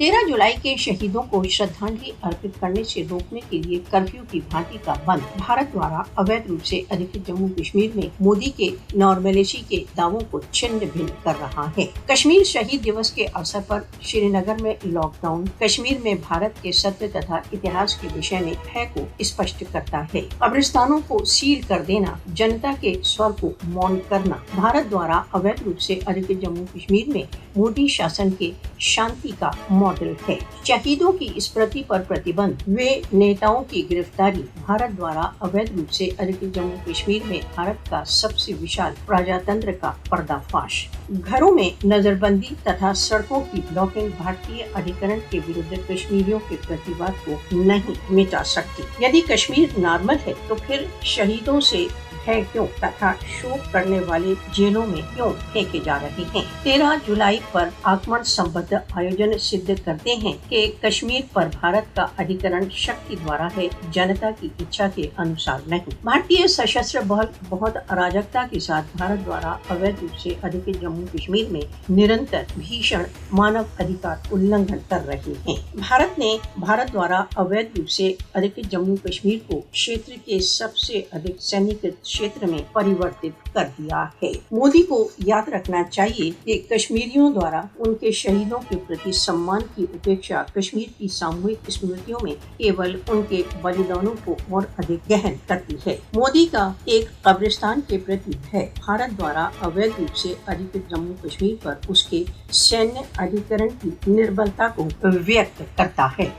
13 जुलाई के शहीदों को श्रद्धांजलि अर्पित करने से रोकने के लिए कर्फ्यू की भांति का बंद भारत द्वारा अवैध रूप से अधिकृत जम्मू कश्मीर में मोदी के नॉर्मलिटी के दावों को छिन्न भिन्न कर रहा है। कश्मीर शहीद दिवस के अवसर पर श्रीनगर में लॉकडाउन कश्मीर में भारत के सत्य तथा इतिहास के विषय में भय को स्पष्ट करता है। कब्रिस्तानों को सील कर देना, जनता के स्वर को मौन करना भारत द्वारा अवैध रूप से अधिकृत जम्मू कश्मीर में मोदी शासन के शांति का मॉडल है। शहीदों की स्मृति पर प्रतिबंध, वे नेताओं की गिरफ्तारी भारत द्वारा अवैध रूप से अधिकृत जम्मू कश्मीर में भारत का सबसे विशाल प्रजातंत्र का पर्दाफाश, घरों में नजरबंदी तथा सड़कों की ब्लॉकिंग भारतीय अधिकरण के विरुद्ध कश्मीरियों के प्रतिवाद को नहीं मिटा सकती। यदि कश्मीर नॉर्मल है तो फिर शहीदों से है क्यों तथा शोक करने वाले जेलों में क्यों फेंके जा रहे हैं। 13 जुलाई पर आगमन संबद्ध आयोजन सिद्ध करते हैं कि कश्मीर पर भारत का अधिकरण शक्ति द्वारा है, जनता की इच्छा के अनुसार नहीं। भारतीय सशस्त्र बल बहुत अराजकता के साथ भारत द्वारा अवैध रूप से अधिकृत जम्मू कश्मीर में निरंतर भीषण मानव अधिकार उल्लंघन कर रहे हैं। भारत द्वारा अवैध रूप से अधिकृत जम्मू कश्मीर को क्षेत्र के सबसे अधिक सैनिक क्षेत्र में परिवर्तित कर दिया है। मोदी को याद रखना चाहिए कि कश्मीरियों द्वारा उनके शहीदों के प्रति सम्मान की उपेक्षा कश्मीर की सामूहिक स्मृतियों में केवल उनके बलिदानों को और अधिक गहन करती है। मोदी का एक कब्रिस्तान के प्रति भय भारत द्वारा अवैध रूप से अधिकृत जम्मू कश्मीर पर उसके सैन्य अधिकरण की निर्बलता को व्यक्त करता है।